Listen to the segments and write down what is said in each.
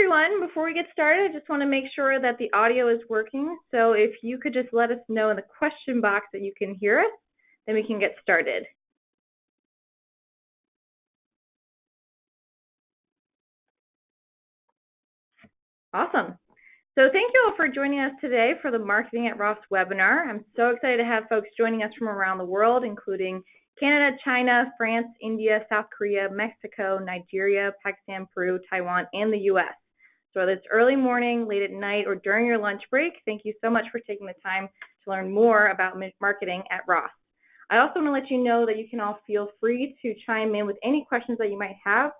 everyone. Before we get started, I just want to make sure that the audio is working. So if you could just let us know in the question box that you can hear us, then we can get started. Awesome. So thank you all for joining us today for the Marketing at Ross webinar. I'm so excited to have folks joining us from around the world, including Canada, China, France, India, South Korea, Mexico, Nigeria, Pakistan, Peru, Taiwan, and the US. So whether it's early morning, late at night, or during your lunch break, thank you so much for taking the time to learn more about marketing at Ross. I also want to let you know that you can all feel free to chime in with any questions that you might have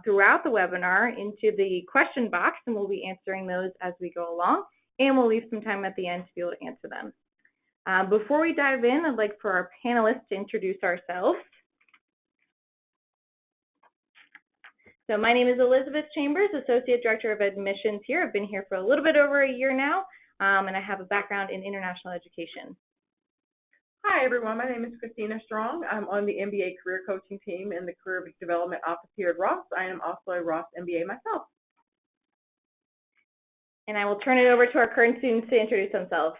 throughout the webinar into the question box, and we'll be answering those as we go along, and we'll leave some time at the end to be able to answer them. Before we dive in, I'd like for our panelists to introduce ourselves. So my name is Elizabeth Chambers, Associate Director of Admissions here. I've been here for a little bit over a year now, and I have a background in international education. Hi, everyone. My name is Christina Strong. I'm on the MBA Career Coaching Team in the Career Development Office here at Ross. I am also a Ross MBA myself. And I will turn it over to our current students to introduce themselves.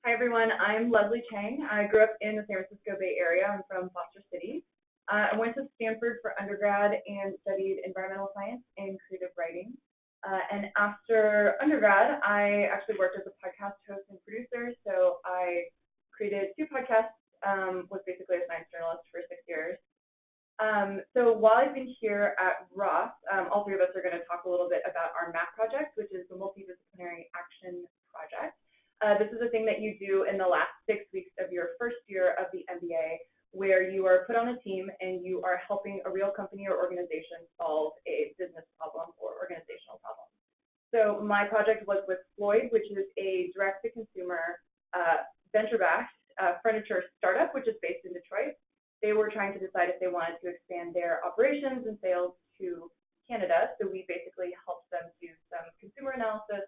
Hi, everyone. I'm Leslie Chang. I grew up in the San Francisco Bay Area. I'm from Foster City. I went to Stanford for undergrad and studied environmental science and creative writing. And after undergrad, I actually worked as a podcast host and producer. So I created 2 podcasts, was basically a science journalist for 6 years. So while I've been here at Ross, all 3 of us are going to talk a little bit about our MAP project, which is the Multidisciplinary Action Project. This is a thing that you do in the last 6 weeks of your first year of the MBA, where you are put on a team and you are helping a real company or organization solve a business problem or organizational problem. So my project was with Floyd, which is a direct-to-consumer venture-backed furniture startup, which is based in Detroit. They were trying to decide if they wanted to expand their operations and sales to Canada. So we basically helped them do some consumer analysis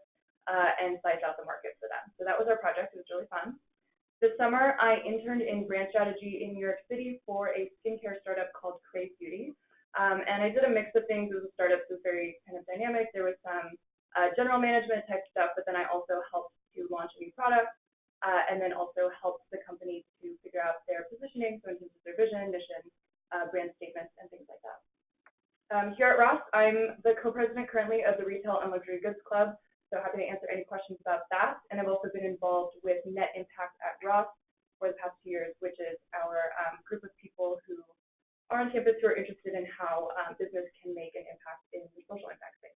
and size out the market for them. So that was our project. It was really fun. This summer, I interned in brand strategy in New York City for a skincare startup called Crave Beauty. And I did a mix of things. It was a startup that was very kind of dynamic. There was some general management type stuff, but then I also helped to launch a new product and then also helped the company to figure out their positioning, so in terms of their vision, mission, brand statements, and things like that. Here at Ross, I'm the co-president currently of the Retail and Luxury Goods Club. So happy to answer any questions about that. And I've also been involved with Net Impact at Ross for the past 2 years, which is our group of people who are on campus who are interested in how business can make an impact in the social impact space.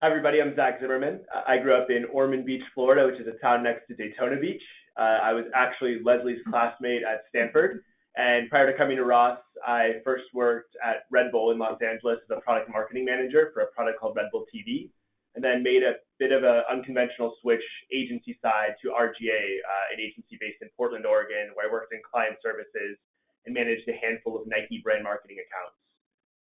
Hi, everybody. I'm Zach Zimmerman. I grew up in Ormond Beach, Florida, which is a town next to Daytona Beach. I was actually Leslie's classmate at Stanford. And prior to coming to Ross, I first worked at Red Bull in Los Angeles as a product marketing manager for a product called Red Bull TV, and then made a bit of an unconventional switch agency side to RGA, an agency based in Portland, Oregon, where I worked in client services and managed a handful of Nike brand marketing accounts.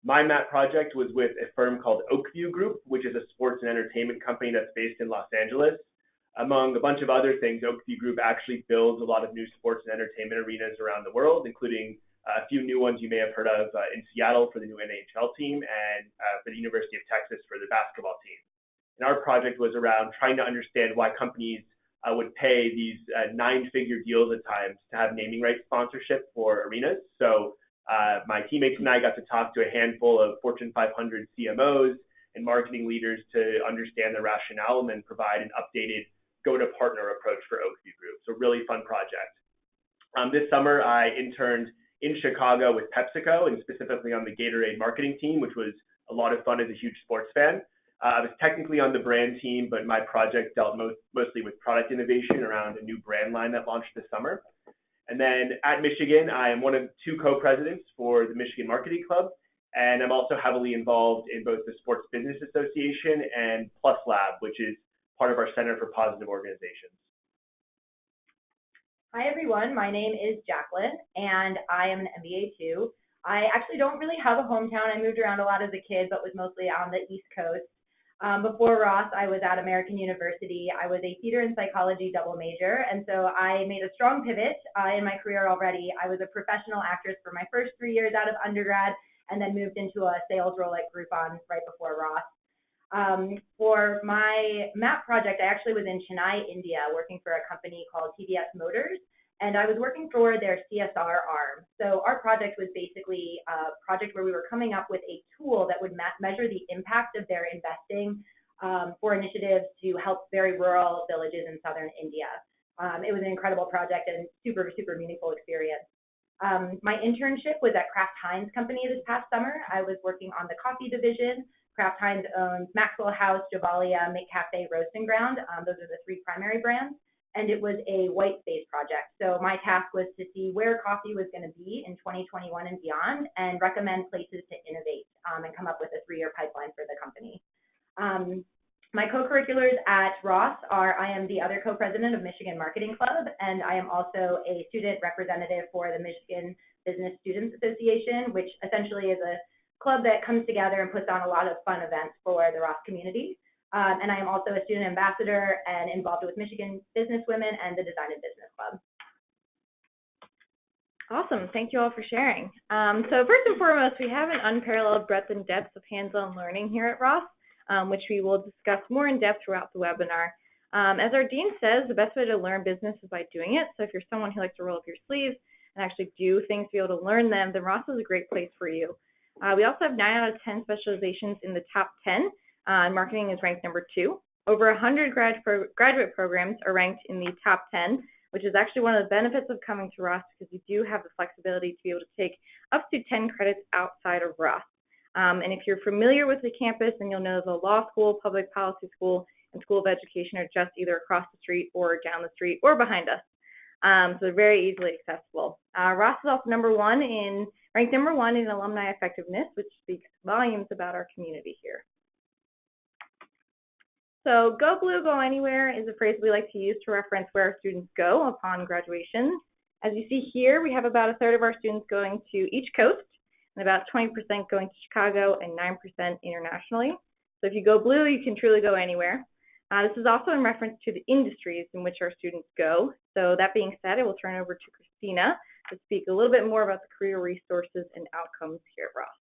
My MAP project was with a firm called Oakview Group, which is a sports and entertainment company that's based in Los Angeles. Among a bunch of other things, Oakview Group actually builds a lot of new sports and entertainment arenas around the world, including a few new ones you may have heard of in Seattle for the new NHL team and for the University of Texas for the basketball team. And our project was around trying to understand why companies would pay these 9-figure deals at times to have naming rights sponsorship for arenas. So my teammates and I got to talk to a handful of Fortune 500 CMOs and marketing leaders to understand the rationale and then provide an updated go-to-partner approach for Oakview Group. So really fun project. This summer, I interned in Chicago with PepsiCo and specifically on the Gatorade marketing team, which was a lot of fun as a huge sports fan. I was technically on the brand team, but my project dealt mostly with product innovation around a new brand line that launched this summer. And then at Michigan, I am one of 2 co-presidents for the Michigan Marketing Club, and I'm also heavily involved in both the Sports Business Association and Plus Lab, which is part of our Center for Positive Organizations. Hi, everyone. My name is Jacqueline, and I am an MBA too. I actually don't really have a hometown. I moved around a lot as a kid, but was mostly on the East Coast. Before Ross, I was at American University. I was a theater and psychology double major, and so I made a strong pivot in my career already. I was a professional actress for my first 3 years out of undergrad, and then moved into a sales role at Groupon right before Ross. For my MAP project, I actually was in Chennai, India, working for a company called TVS Motors, and I was working for their CSR arm. So our project was basically a project where we were coming up with a tool that would measure the impact of their investing for initiatives to help very rural villages in southern India. It was an incredible project and super, super meaningful experience. My internship was at Kraft Heinz Company this past summer. I was working on the coffee division. Kraft Heinz owns Maxwell House, Javalia, McCafe, Roast and Ground. Those are the 3 primary brands. And it was a white space project. So my task was to see where coffee was going to be in 2021 and beyond, and recommend places to innovate and come up with a 3-year pipeline for the company. My co-curriculars at Ross are, I am the other co-president of Michigan Marketing Club, and I am also a student representative for the Michigan Business Students Association, which essentially is a club that comes together and puts on a lot of fun events for the Ross community. And I am also a student ambassador and involved with Michigan Business Women and the Design and Business Club. Awesome. Thank you all for sharing. So first and foremost, we have an unparalleled breadth and depth of hands-on learning here at Ross, which we will discuss more in depth throughout the webinar. As our dean says, the best way to learn business is by doing it. So if you're someone who likes to roll up your sleeves and actually do things to be able to learn them, then Ross is a great place for you. We also have 9 out of 10 specializations in the top 10. Marketing is ranked number 2. Over 100 graduate programs are ranked in the top 10, which is actually one of the benefits of coming to Ross, because you do have the flexibility to be able to take up to 10 credits outside of Ross. And if you're familiar with the campus, then you'll know the law school, public policy school, and School of Education are just either across the street or down the street or behind us. So they're very easily accessible. Ross is also ranked number one in alumni effectiveness, which speaks volumes about our community here. So Go Blue, Go Anywhere is a phrase we like to use to reference where our students go upon graduation. As you see here, we have about a third of our students going to each coast, and about 20% going to Chicago and 9% internationally. So if you go blue, you can truly go anywhere. This is also in reference to the industries in which our students go. So that being said, I will turn over to Christina to speak a little bit more about the career resources and outcomes here at Ross.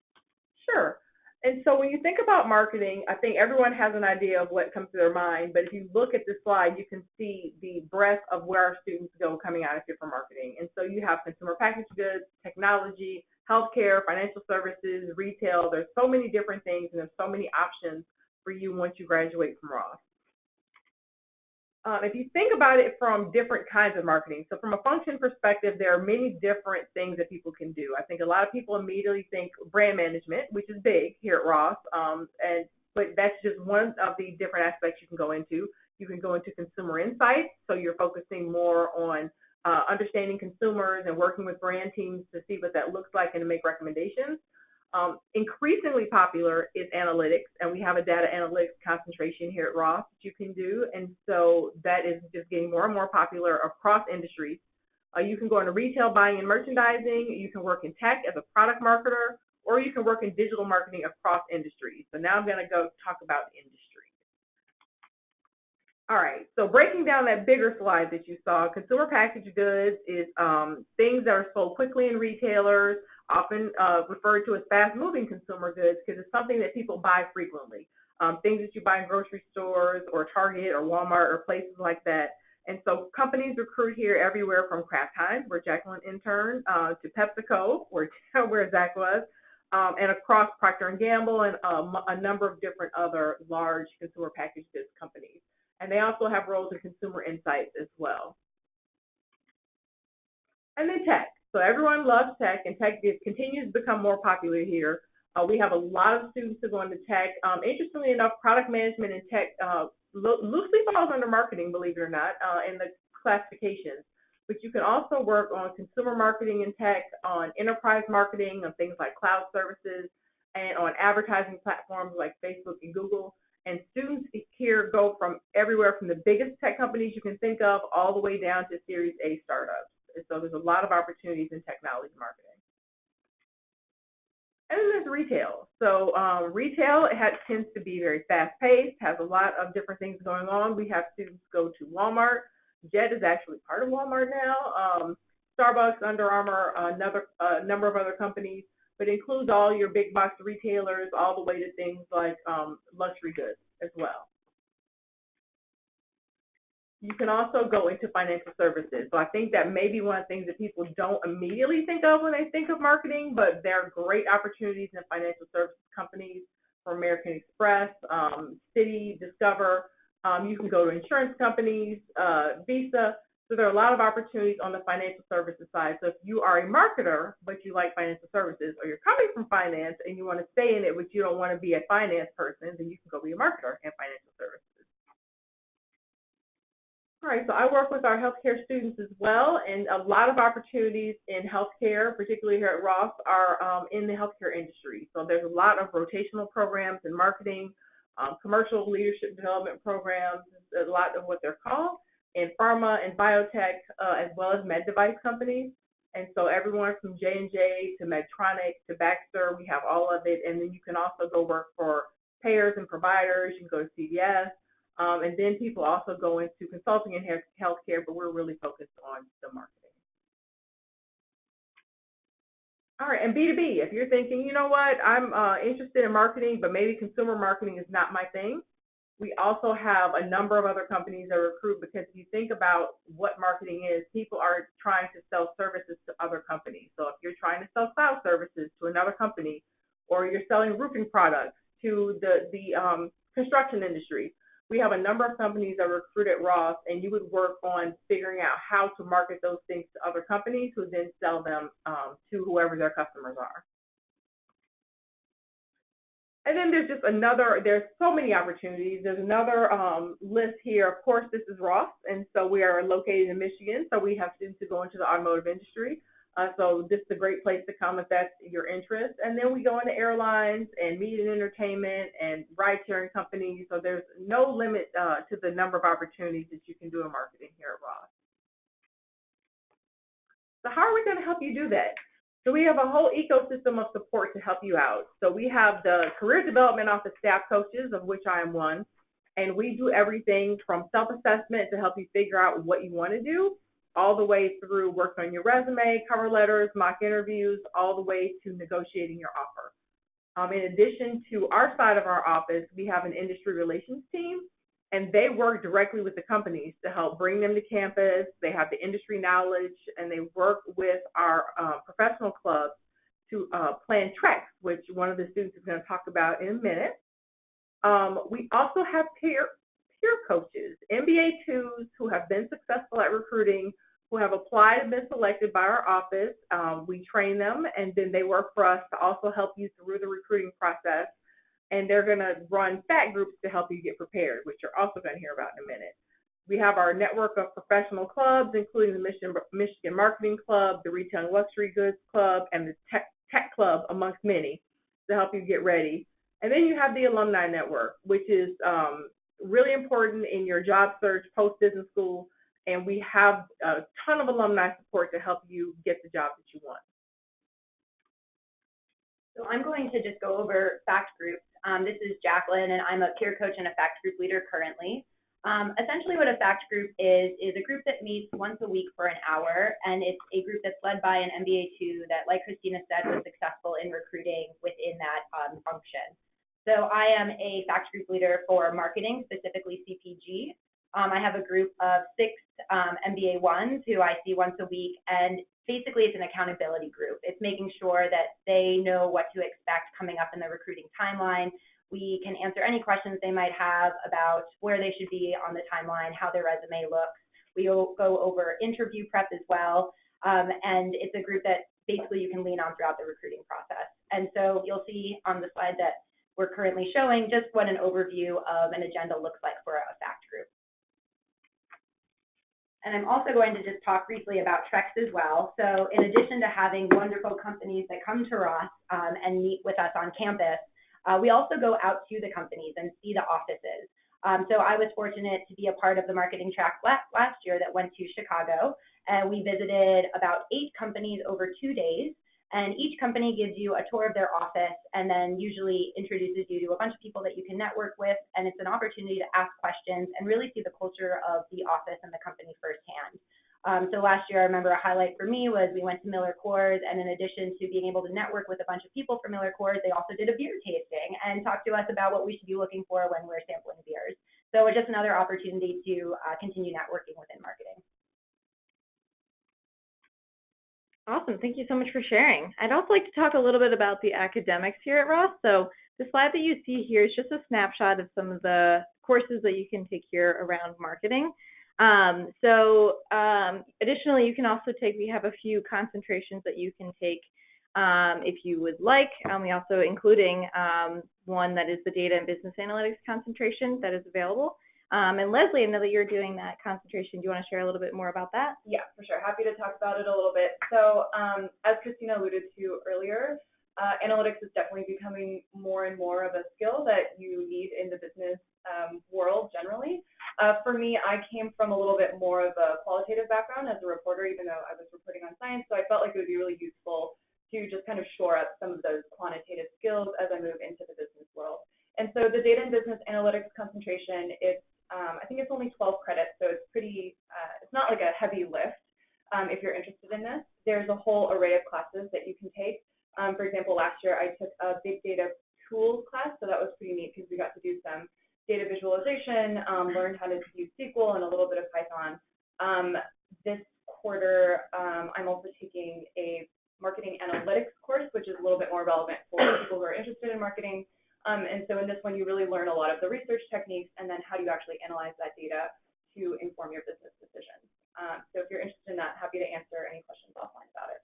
Sure. And so when you think about marketing, I think everyone has an idea of what comes to their mind, but if you look at this slide, you can see the breadth of where our students go coming out of here for marketing. And so you have consumer packaged goods, technology, healthcare, financial services, retail. There's so many different things, and there's so many options for you once you graduate from Ross. If you think about it from different kinds of marketing, so from a function perspective, there are many different things that people can do. I think a lot of people immediately think brand management, which is big here at Ross, but that's just one of the different aspects you can go into. You can go into consumer insights, so you're focusing more on understanding consumers and working with brand teams to see what that looks like and to make recommendations. Increasingly popular is analytics, and we have a data analytics concentration here at Ross that you can do, and so that is just getting more and more popular across industries. You can go into retail buying and merchandising, you can work in tech as a product marketer, or you can work in digital marketing across industries. So now I'm going to go talk about industry. All right, so breaking down that bigger slide that you saw, consumer packaged goods is things that are sold quickly in retailers, often referred to as fast-moving consumer goods because it's something that people buy frequently. Things that you buy in grocery stores or Target or Walmart or places like that. And so companies recruit here everywhere from Kraft Heinz, where Jacqueline interned, to PepsiCo, where Zach was, and across Procter & Gamble and a number of different other large consumer packaged goods companies. And they also have roles in consumer insights as well. And then tech. So everyone loves tech, and tech continues to become more popular here. We have a lot of students who go into tech. Interestingly enough, product management and tech loosely falls under marketing, believe it or not, in the classifications. But you can also work on consumer marketing and tech, on enterprise marketing, on things like cloud services, and on advertising platforms like Facebook and Google. And students here go from everywhere from the biggest tech companies you can think of all the way down to Series A startups. And so there's a lot of opportunities in technology marketing. And then there's retail. So retail tends to be very fast-paced, has a lot of different things going on. We have students go to Walmart. Jet is actually part of Walmart now. Starbucks, Under Armour, a number of other companies. but includes all your big box retailers all the way to things like luxury goods as well. You can also go into financial services. So I think that may be one of the things that people don't immediately think of when they think of marketing, but there are great opportunities in financial services companies for American Express, Citi, Discover. You can go to insurance companies, Visa. So there are a lot of opportunities on the financial services side. So if you are a marketer, but you like financial services, or you're coming from finance and you want to stay in it, but you don't want to be a finance person, then you can go be a marketer in financial services. All right, so I work with our healthcare students as well, and a lot of opportunities in healthcare, particularly here at Ross, are in the healthcare industry. So there's a lot of rotational programs in marketing, commercial leadership development programs, a lot of what they're called, in pharma and biotech, as well as med device companies. And so everyone from J&J to Medtronic to Baxter, we have all of it. And then you can also go work for payers and providers. You can go to CVS. And then people also go into consulting in healthcare, but we're really focused on the marketing. All right, and B2B, if you're thinking, you know what, I'm interested in marketing, but maybe consumer marketing is not my thing, we also have a number of other companies that recruit, because if you think about what marketing is, people are trying to sell services to other companies. So if you're trying to sell cloud services to another company, or you're selling roofing products to the construction industry, we have a number of companies that recruit at Ross, and you would work on figuring out how to market those things to other companies who then sell them to whoever their customers are. And then there's just there's so many opportunities. There's another list here. Of course, this is Ross, and so we are located in Michigan, so we have students who go into the automotive industry. So this is a great place to come if that's your interest. And then we go into airlines and media and entertainment and ride-sharing companies. So there's no limit to the number of opportunities that you can do in marketing here at Ross. So how are we going to help you do that? So we have a whole ecosystem of support to help you out. So we have the Career Development Office staff coaches, of which I am one. And we do everything from self-assessment to help you figure out what you want to do, all the way through working on your resume, cover letters, mock interviews, all the way to negotiating your offer. In addition to our side of our office, we have an industry relations team, and they work directly with the companies to help bring them to campus. They have the industry knowledge, and they work with our professional clubs to plan treks, which one of the students is going to talk about in a minute. We also have peer coaches, MBA 2s who have been successful at recruiting, who have applied and been selected by our office. We train them, and then they work for us to also help you through the recruiting process. And they're going to run FAT groups to help you get prepared, which you're also going to hear about in a minute. We have our network of professional clubs, including the Michigan Marketing Club, the Retail and Luxury Goods Club, and the Tech Club, amongst many, to help you get ready. And then you have the Alumni Network, which is really important in your job search post-business school. And we have a ton of alumni support to help you get the job that you want. So I'm going to just go over FACT groups. This is Jacqueline, and I'm a peer coach and a FACT group leader currently. Essentially what a FACT group is a group that meets once a week for an hour, and it's a group that's led by an MBA 2 that, like Christina said, was successful in recruiting within that function. So I am a FACT group leader for marketing, specifically CPG. I have a group of 6 MBA 1s who I see once a week, and basically it's an accountability group. It's making sure that they know what to expect coming up in the recruiting timeline. We can answer any questions they might have about where they should be on the timeline, how their resume looks. We'll go over interview prep as well, and it's a group that basically you can lean on throughout the recruiting process. And so you'll see on the slide that we're currently showing just what an overview of an agenda looks like for a FACT group. And I'm also going to just talk briefly about treks as well. So in addition to having wonderful companies that come to Ross and meet with us on campus, we also go out to the companies and see the offices. So I was fortunate to be a part of the marketing track last year that went to Chicago, and we visited about 8 companies over 2 days. And each company gives you a tour of their office and then usually introduces you to a bunch of people that you can network with. And it's an opportunity to ask questions and really see the culture of the office and the company firsthand. So last year, I remember a highlight for me was we went to Miller Coors, and in addition to being able to network with a bunch of people from Miller Coors, they also did a beer tasting and talked to us about what we should be looking for when we're sampling beers. So it's just another opportunity to continue networking within marketing. Awesome. Thank you so much for sharing. I'd also like to talk a little bit about the academics here at Ross. So the slide that you see here is just a snapshot of some of the courses that you can take here around marketing. Additionally, you can also we have a few concentrations that you can take if you would like. We also including one that is the data and business analytics concentration that is available. And Leslie, I know that you're doing that concentration. Do you want to share a little bit more about that? Yeah, for sure. Happy to talk about it a little bit. So as Christina alluded to earlier, analytics is definitely becoming more and more of a skill that you need in the business world generally. For me, I came from a little bit more of a qualitative background as a reporter, even though I was reporting on science. So I felt like it would be really useful to just kind of shore up some of those quantitative skills as I move into the business world. And so the data and business analytics concentration, I think it's only 12 credits, so it's pretty, it's not like a heavy lift if you're interested in this. There's a whole array of classes that you can take. For example, last year I took a big data tools class, so that was pretty neat because we got to do some data visualization, learned how to use SQL and a little bit of Python. This quarter, I'm also taking a marketing analytics course, which is a little bit more relevant for people who are interested in marketing. And so in this one, you really learn a lot of the research techniques and then how do you actually analyze that data to inform your business decisions. So if you're interested in that, happy to answer any questions offline about it.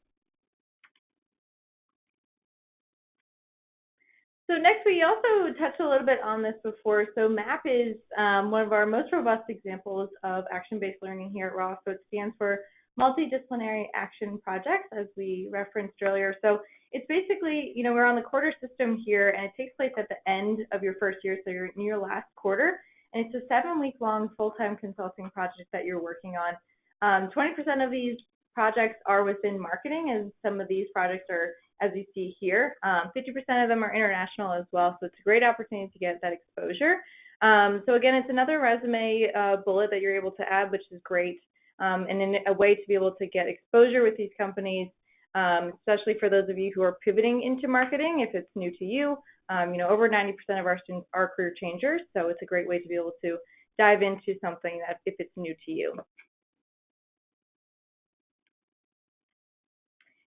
So next, we also touched a little bit on this before. So MAP is one of our most robust examples of action-based learning here at Ross. So it stands for Multidisciplinary Action Projects, as we referenced earlier. So it's basically, we're on the quarter system here, and it takes place at the end of your first year, so you're in your last quarter. And it's a 7-week-long full-time consulting project that you're working on. 20% of these projects are within marketing, and some of these projects are, as you see here, 50% of them are international as well, so it's a great opportunity to get that exposure. So again, it's another resume bullet that you're able to add, which is great, and in a way to be able to get exposure with these companies, especially for those of you who are pivoting into marketing, if it's new to you. Over 90% of our students are career changers, so it's a great way to be able to dive into something that if it's new to you.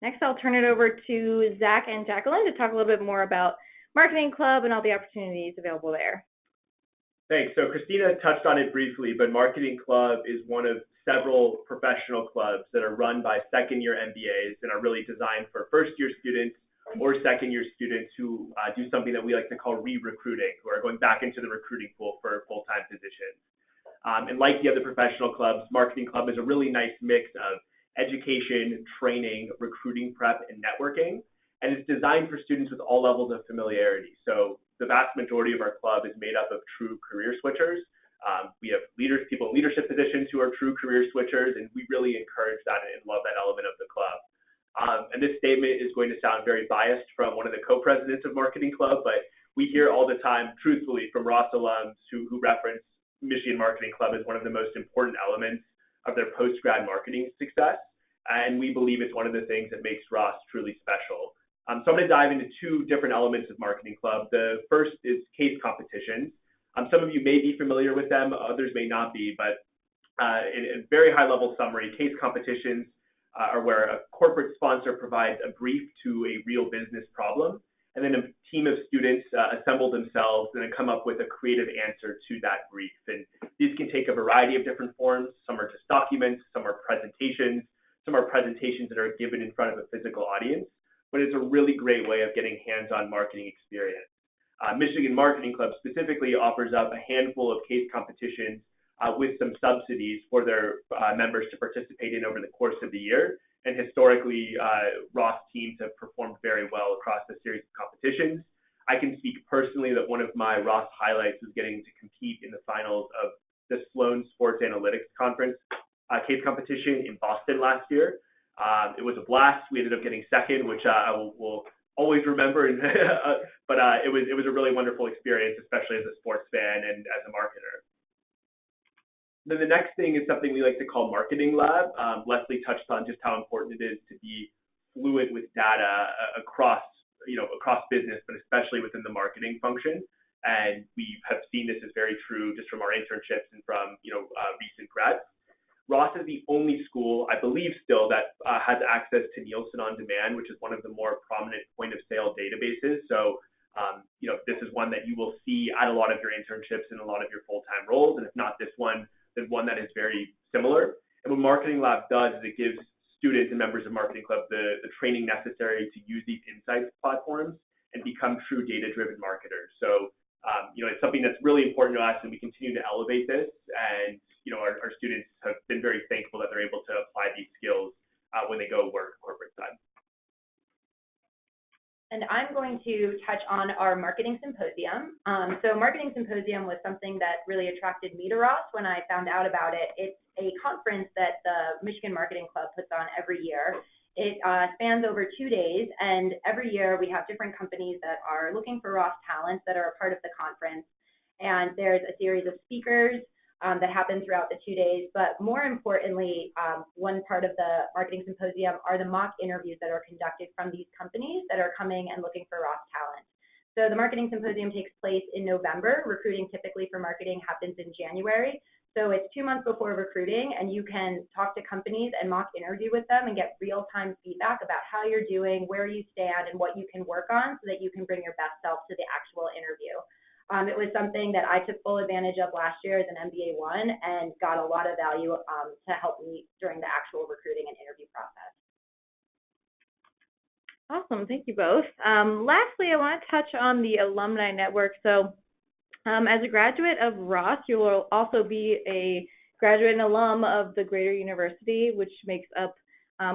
Next, I'll turn it over to Zach and Jacqueline to talk a little bit more about Marketing Club and all the opportunities available there. Thanks. So Christina touched on it briefly, but Marketing Club is one of several professional clubs that are run by second-year MBAs and are really designed for first-year students or second-year students who do something that we like to call re-recruiting, who are going back into the recruiting pool for full-time positions. And like the other professional clubs, Marketing Club is a really nice mix of education, training, recruiting prep, and networking. And it's designed for students with all levels of familiarity. So the vast majority of our club is made up of true career switchers. We have people in leadership positions who are true career switchers, and we really encourage that and love that element of the club. And this statement is going to sound very biased from one of the co-presidents of Marketing Club, but we hear all the time, truthfully, from Ross alums who reference Michigan Marketing Club as one of the most important elements of their post-grad marketing success, and we believe it's one of the things that makes Ross truly special. So I'm going to dive into two different elements of Marketing Club. The first is case competitions. Some of you may be familiar with them, others may not be, but in a very high-level summary, case competitions are where a corporate sponsor provides a brief to a real business problem, and then a team of students assemble themselves and then come up with a creative answer to that brief. And these can take a variety of different forms. Some are just documents, some are presentations, some are presentations that are given in front of a physical audience, but it's a really great way of getting hands-on marketing experience. Michigan Marketing Club specifically offers up a handful of case competitions with some subsidies for their members to participate in over the course of the year. And historically, Ross teams have performed very well across a series of competitions. I can speak personally that one of my Ross highlights was getting to compete in the finals of the Sloan Sports Analytics Conference case competition in Boston last year. It was a blast. We ended up getting second, which I will always remember. But it was a really wonderful experience, especially as a sports fan and as a marketer. Then the next thing is something we like to call Marketing Lab. Leslie touched on just how important it is to be fluent with data across business, but especially within the marketing function. And we have seen this as very true just from our internships and from recent grads. Ross is the only school, I believe still, that has access to Nielsen On Demand, which is one of the more prominent point of sale databases. So, this is one that you will see at a lot of your internships and a lot of your full-time roles. And if not this one, then one that is very similar. And what Marketing Lab does is it gives students and members of Marketing Club the training necessary to use these insights platforms and become true data-driven marketers. So, it's something that's really important to us, and we continue to elevate this. And our students have been very thankful that they're able to apply these skills when they go work corporate side. And I'm going to touch on our marketing symposium. So marketing symposium was something that really attracted me to Ross when I found out about it. It's a conference that the Michigan Marketing Club puts on every year. It spans over 2 days, and every year we have different companies that are looking for Ross talents that are a part of the conference. And there's a series of speakers that happen throughout the 2 days. But more importantly, one part of the marketing symposium are the mock interviews that are conducted from these companies that are coming and looking for Ross talent. So the marketing symposium takes place in November. Recruiting typically for marketing happens in January. So it's 2 months before recruiting, and you can talk to companies and mock interview with them and get real-time feedback about how you're doing, where you stand, and what you can work on so that you can bring your best self to the actual interview. It was something that I took full advantage of last year as an MBA 1 and got a lot of value to help me during the actual recruiting and interview process. Awesome. Thank you both. Lastly, I want to touch on the alumni network. So as a graduate of Ross, you will also be a graduate and alum of the Greater University, which makes up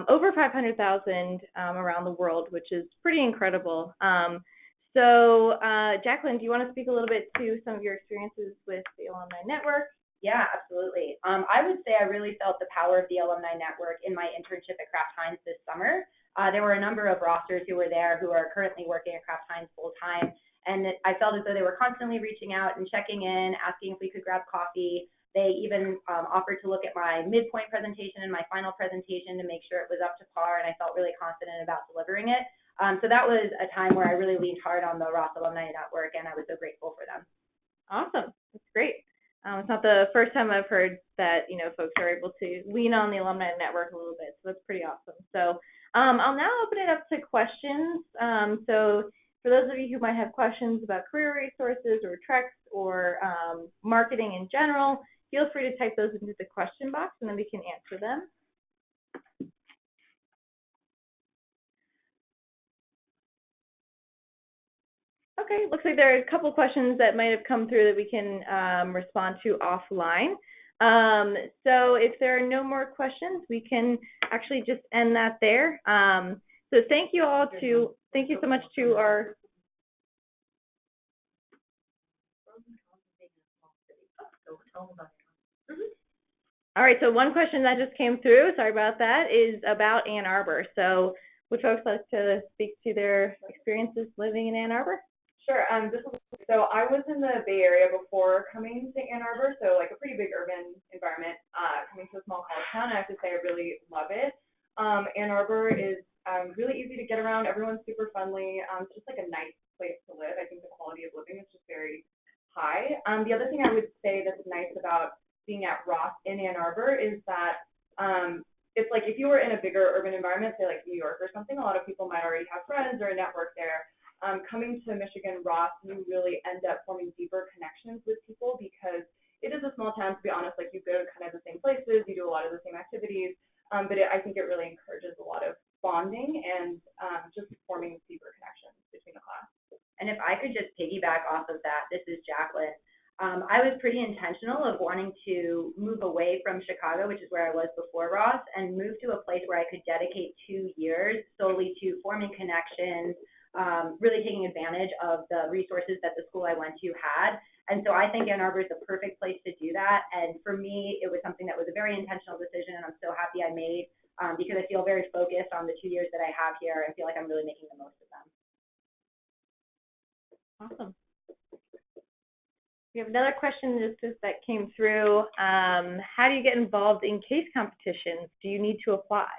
over 500,000 around the world, which is pretty incredible. So Jacqueline, do you want to speak a little bit to some of your experiences with the alumni network? Yeah, absolutely. I would say I really felt the power of the alumni network in my internship at Kraft Heinz this summer. There were a number of Rossers who were there who are currently working at Kraft Heinz full time. And I felt as though they were constantly reaching out and checking in, asking if we could grab coffee. They even offered to look at my midpoint presentation and my final presentation to make sure it was up to par, and I felt really confident about delivering it. So that was a time where I really leaned hard on the Ross Alumni Network, and I was so grateful for them. Awesome. That's great. It's not the first time I've heard that, folks are able to lean on the alumni network a little bit, so that's pretty awesome. So I'll now open it up to questions. So for those of you who might have questions about career resources or treks or marketing in general, feel free to type those into the question box and then we can answer them. Okay, looks like there are a couple questions that might have come through that we can respond to offline. So if there are no more questions, we can actually just end that there. So thank you so much to our. All right, so one question that just came through, sorry about that, is about Ann Arbor. So would folks like to speak to their experiences living in Ann Arbor? Sure. So I was in the Bay Area before coming to Ann Arbor, so like a pretty big urban environment. Coming to a small college town, I have to say I really love it. Ann Arbor is really easy to get around. Everyone's super friendly. It's just like a nice place to live. I think the quality of living is just very high. The other thing I would say that's nice about being at Ross in Ann Arbor is that it's like if you were in a bigger urban environment, say like New York or something, a lot of people might already have friends or a network there. Coming to Michigan Ross, you really end up forming deeper connections with people because it is a small town, to be honest. Like you go to kind of the same places, you do a lot of the same activities, but I think it really encourages a lot of bonding and just forming deeper connections between the class. And if I could just piggyback off of that, this is Jacqueline. I was pretty intentional of wanting to move away from Chicago, which is where I was before Ross, and move to a place where I could dedicate 2 years solely to forming connections, really taking advantage of the resources that the school I went to had. And so I think Ann Arbor is the perfect place to do that. And for me, it was something that was a very intentional decision, and I'm so happy I made because I feel very focused on the 2 years that I have here and feel like I'm really making the most of them. Awesome. We have another question that came through. How do you get involved in case competitions? Do you need to apply?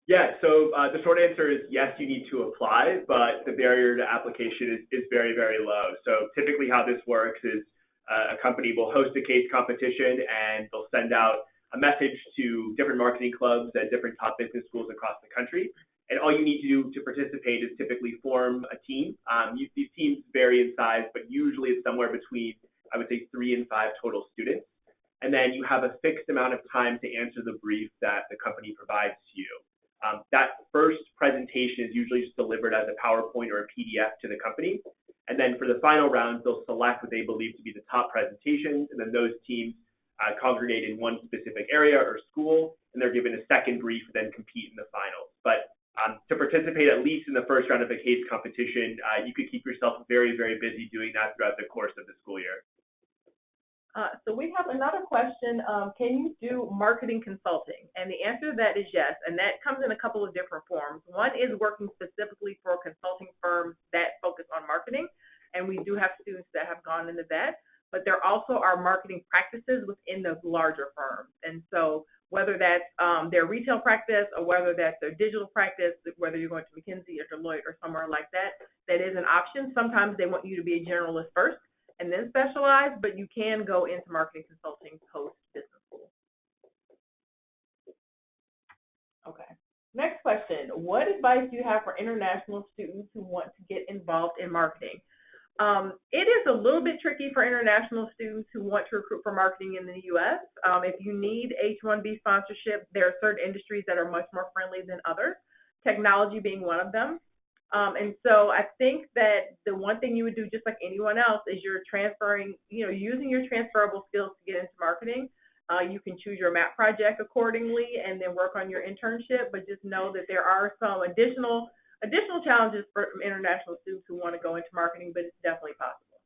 Yeah, so the short answer is yes, you need to apply, but the barrier to application is very, very low. So typically how this works is a company will host a case competition and they'll send out a message to different marketing clubs at different top business schools across the country. And all you need to do to participate is typically form a team. These teams vary in size, but usually it's somewhere between, I would say, 3 and 5 total students. And then you have a fixed amount of time to answer the brief that the company provides to you. That first presentation is usually just delivered as a PowerPoint or a PDF to the company. And then for the final rounds, they'll select what they believe to be the top presentations. And then those teams congregate in one specific area or school, and they're given a second brief and then compete in the finals. But to participate at least in the first round of a case competition, you could keep yourself very, very busy doing that throughout the course of the school year. So we have another question. Can you do marketing consulting? And the answer to that is yes, and that comes in a couple of different forms. One is working specifically for consulting firms that focus on marketing, and we do have students that have gone into that, but there also are marketing practices within those larger firms. And so whether that's their retail practice or whether that's their digital practice, whether you're going to McKinsey or Deloitte or somewhere like that, that is an option. Sometimes they want you to be a generalist first and then specialize, but you can go into marketing consulting post business school. Okay. Next question. What advice do you have for international students who want to get involved in marketing? It is a little bit tricky for international students who want to recruit for marketing in the U.S. If you need H-1B sponsorship, there are certain industries that are much more friendly than others, technology being one of them. And so I think that the one thing you would do, just like anyone else, is you're transferring, using your transferable skills to get into marketing. You can choose your MAP project accordingly and then work on your internship, but just know that there are some additional challenges for international students who want to go into marketing, but it's definitely possible.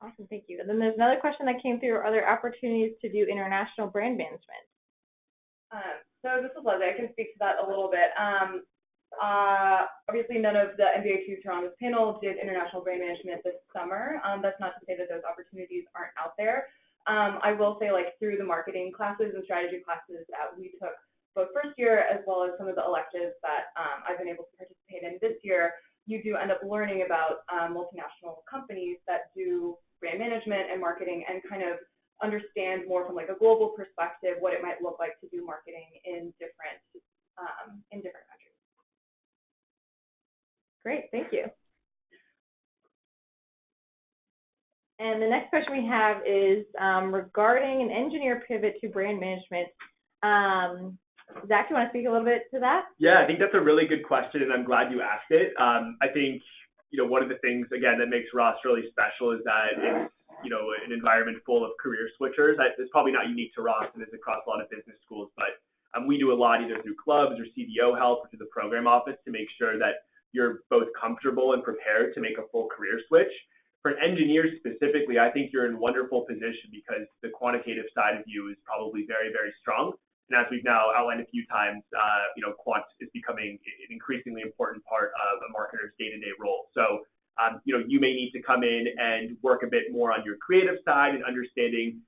Awesome, thank you. And then there's another question that came through. Are there opportunities to do international brand management? So this is Leslie. I can speak to that a little bit. Obviously, none of the MBA 2 Toronto's panel did international brand management this summer. That's not to say that those opportunities aren't out there. I will say, through the marketing classes and strategy classes that we took both first year as well as some of the electives that I've been able to participate in this year, you do end up learning about multinational companies that do brand management and marketing and kind of understand more from a global perspective what it might look like to do marketing in different countries. Great, thank you. And the next question we have is regarding an engineer pivot to brand management. Zach, do you want to speak a little bit to that? Yeah, I think that's a really good question, and I'm glad you asked it. I think, one of the things, again, that makes Ross really special is that it's, an environment full of career switchers. It's probably not unique to Ross, and it's across a lot of business schools, but we do a lot either through clubs or CDO help or through the program office to make sure that you're both comfortable and prepared to make a full career switch. For engineers specifically, I think you're in a wonderful position because the quantitative side of you is probably very, very strong. And as we've now outlined a few times, quant is becoming an increasingly important part of a marketer's day-to-day role. So, you may need to come in and work a bit more on your creative side and understanding,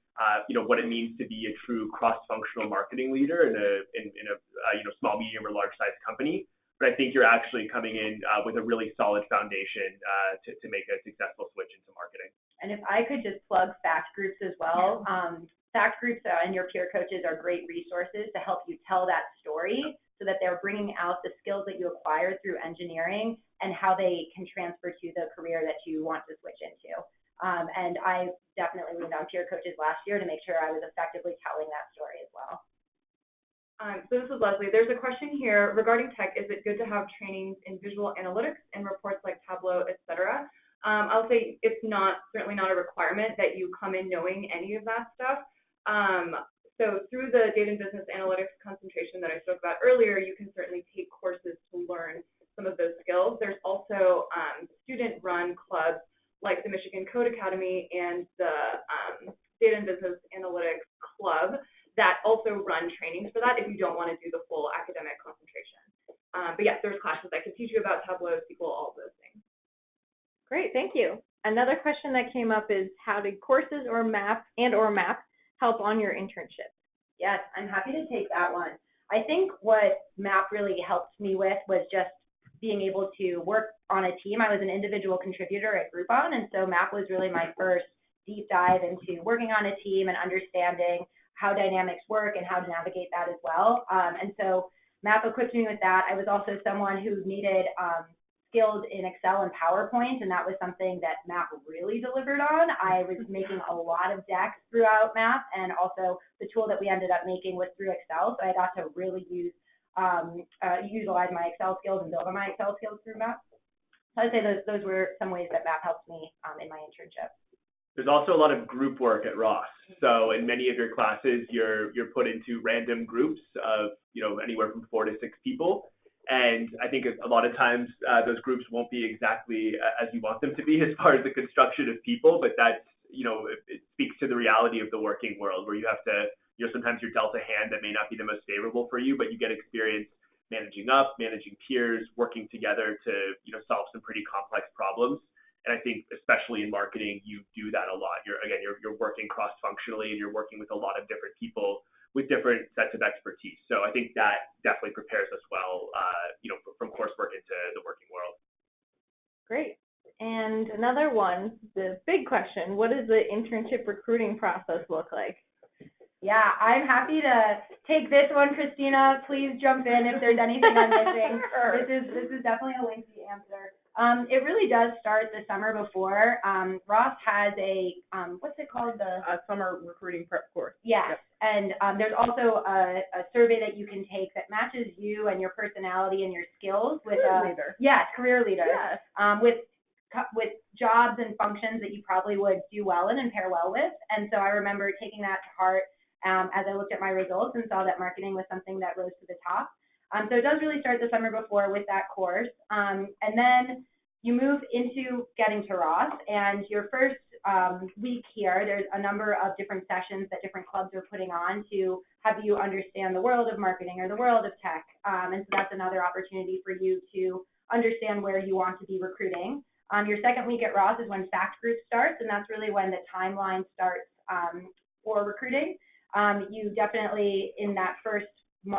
what it means to be a true cross-functional marketing leader in a small, medium, or large-sized company. But I think you're actually coming in with a really solid foundation to make a successful switch into marketing. And if I could just plug FACT groups as well. FACT groups and your peer coaches are great resources to help you tell that story so that they're bringing out the skills that you acquired through engineering and how they can transfer to the career that you want to switch into. And I definitely leaned on peer coaches last year to make sure I was effectively telling that story as well. So this is Leslie. There's a question here regarding tech. Is it good to have trainings in visual analytics and reports like Tableau, etc.? I'll say it's certainly not a requirement that you come in knowing any of that stuff. So through the data and business analytics concentration that I spoke about earlier, you can certainly take courses to learn some of those skills. There's also student-run clubs like the Michigan Code Academy and the Data and Business Analytics Club that also run trainings for that if you don't want to do the full academic concentration. But yes, there's classes that can teach you about Tableau, SQL, all of those things. Great, thank you. Another question that came up is, how did courses or MAP help on your internship? Yes, I'm happy to take that one. I think what MAP really helped me with was just being able to work on a team. I was an individual contributor at Groupon, and so MAP was really my first deep dive into working on a team and understanding how dynamics work and how to navigate that as well. And so MAP equipped me with that. I was also someone who needed skills in Excel and PowerPoint, and that was something that MAP really delivered on. I was making a lot of decks throughout MAP, and also the tool that we ended up making was through Excel, so I got to really utilize my Excel skills and build on my Excel skills through MAP. So I'd say those were some ways that MAP helped me in my internship. There's also a lot of group work at Ross. So in many of your classes, you're put into random groups of anywhere from 4 to 6 people. And I think a lot of times those groups won't be exactly as you want them to be as far as the construction of people, but that's, it speaks to the reality of the working world where you have to, sometimes you're dealt a hand that may not be the most favorable for you, but you get experience managing up, managing peers, working together to, solve some pretty complex problems. And I think especially in marketing, you do that a lot. You're working cross-functionally and you're working with a lot of different people with different sets of expertise. So I think that definitely prepares us well, from coursework into the working world. Great. And another one, the big question, what does the internship recruiting process look like? Yeah, I'm happy to take this one, Christina. Please jump in if there's anything I'm missing. Sure. This is definitely a lengthy answer. It really does start the summer before. Ross has a, what's it called? A summer recruiting prep course. Yes. Yep. And there's also a survey that you can take that matches you and your personality and your skills with Career leader. Yes, career leader. Yes. With jobs and functions that you probably would do well in and pair well with. And so I remember taking that to heart as I looked at my results and saw that marketing was something that rose to the top. So it does really start the summer before with that course. And then you move into getting to Ross, and your first week here, there's a number of different sessions that different clubs are putting on to have you understand the world of marketing or the world of tech. And so that's another opportunity for you to understand where you want to be recruiting. Your second week at Ross is when Fact Group starts, and that's really when the timeline starts for recruiting. You definitely, in that first 2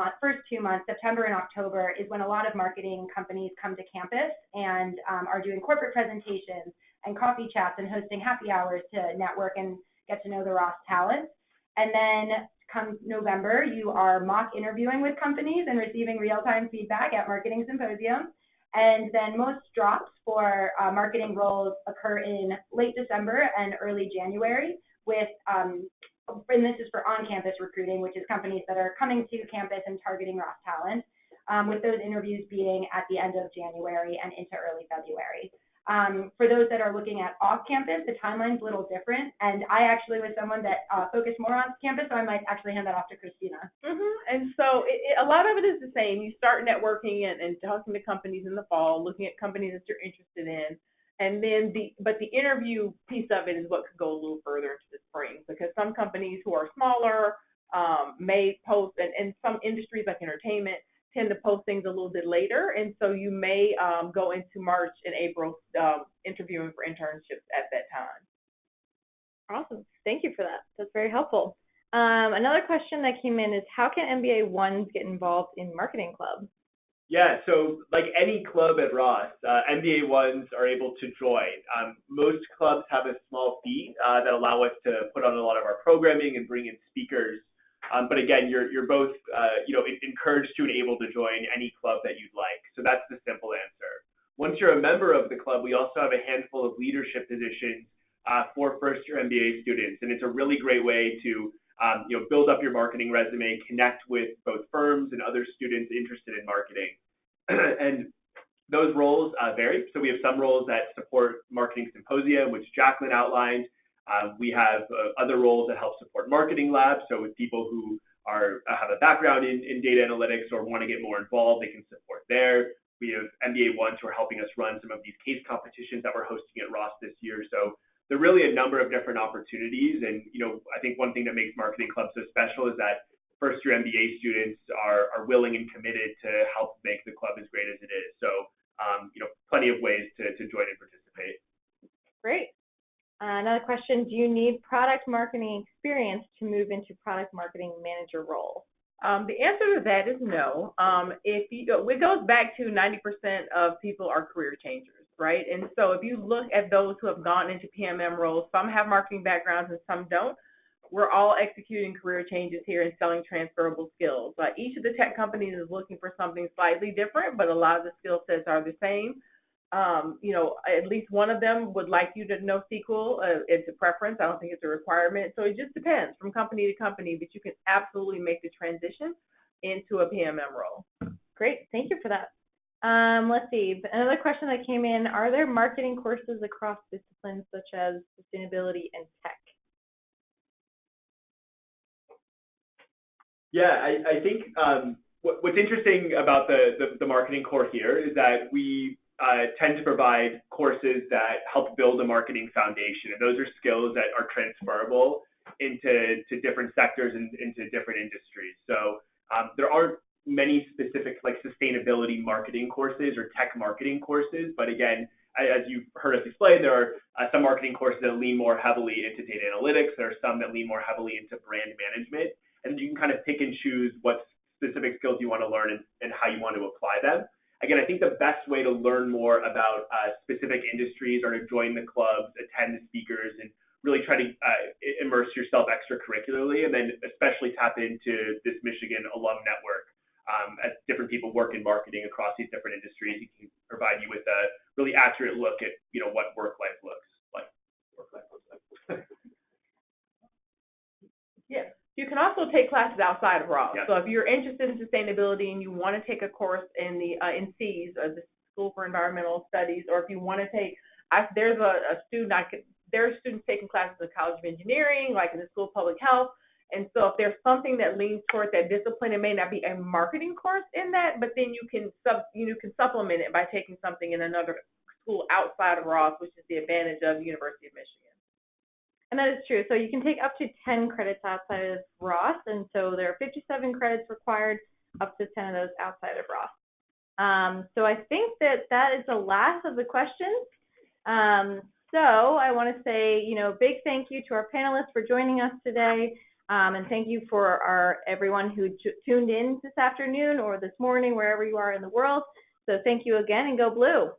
months, September and October, is when a lot of marketing companies come to campus and are doing corporate presentations and coffee chats and hosting happy hours to network and get to know the Ross talent. And then come November, you are mock interviewing with companies and receiving real-time feedback at Marketing Symposium. And then most drops for marketing roles occur in late December and early January with, and this is for on-campus recruiting, which is companies that are coming to campus and targeting Ross talent, with those interviews being at the end of January and into early February. For those that are looking at off-campus, the timeline's a little different, and I actually was someone that focused more on campus, so I might actually hand that off to Christina. Mm-hmm. And so a lot of it is the same. You start networking and talking to companies in the fall, looking at companies that you're interested in, and then the interview piece of it is what could go a little further into the spring, because some companies who are smaller may post, and some industries like entertainment tend to post things a little bit later, and so you may go into March and April interviewing for internships at that time. Awesome. Thank you for that. That's very helpful. Another question that came in is, how can MBA ones get involved in marketing club? Yeah, so like any club at Ross, MBA ones are able to join. Most clubs have a small fee that allow us to put on a lot of our programming and bring in speakers. But again, you're both encouraged to and able to join any club that you'd like. So that's the simple answer. Once you're a member of the club, we also have a handful of leadership positions for first-year MBA students, and it's a really great way to build up your marketing resume, connect with both firms and other students interested in marketing. And those roles vary. So we have some roles that support Marketing Symposium, which Jacqueline outlined. We have other roles that help support marketing labs. So with people who have a background in data analytics or want to get more involved, they can support there. We have MBA ones who are helping us run some of these case competitions that we're hosting at Ross this year. So there are really a number of different opportunities. And, I think one thing that makes Marketing Club so special is that first-year MBA students are willing and committed to help make the club as great as it is. So, plenty of ways to join and participate. Great. Another question, do you need product marketing experience to move into product marketing manager role? The answer to that is no. If you go, it goes back to 90% of people are career changers, right? And so if you look at those who have gone into PMM roles, some have marketing backgrounds and some don't. We're all executing career changes here and selling transferable skills. Each of the tech companies is looking for something slightly different, but a lot of the skill sets are the same. At least one of them would like you to know SQL. It's a preference. I don't think it's a requirement. So it just depends from company to company, but you can absolutely make the transition into a PMM role. Great. Thank you for that. Let's see. Another question that came in, are there marketing courses across disciplines such as sustainability and tech? Yeah, I think what's interesting about the marketing core here is that we tend to provide courses that help build a marketing foundation, and those are skills that are transferable into different sectors and into different industries. So there aren't many specific like sustainability marketing courses or tech marketing courses, but again, as you've heard us explain, there are some marketing courses that lean more heavily into data analytics. There are some that lean more heavily into brand management. And you can kind of pick and choose what specific skills you want to learn and how you want to apply them. Again, I think the best way to learn more about specific industries are to join the clubs, attend the speakers, and really try to immerse yourself extracurricularly, and then especially tap into this Michigan alum network. As different people work in marketing across these different industries, it can provide you with a really accurate look at what work life looks like. Yeah. You can also take classes outside of Ross. Yes. So if you're interested in sustainability and you want to take a course in the NCEES, the School for Environmental Studies, or if you want to take, there are students taking classes in the College of Engineering, like in the School of Public Health. And so if there's something that leans toward that discipline, it may not be a marketing course in that, but then you can supplement it by taking something in another school outside of Ross, which is the advantage of the University of Michigan. And that is true. So you can take up to 10 credits outside of Ross, and so there are 57 credits required, up to 10 of those outside of Ross. So I think that is the last of the questions. So I want to say, big thank you to our panelists for joining us today, and thank you for everyone who tuned in this afternoon or this morning, wherever you are in the world. So thank you again, and go Blue.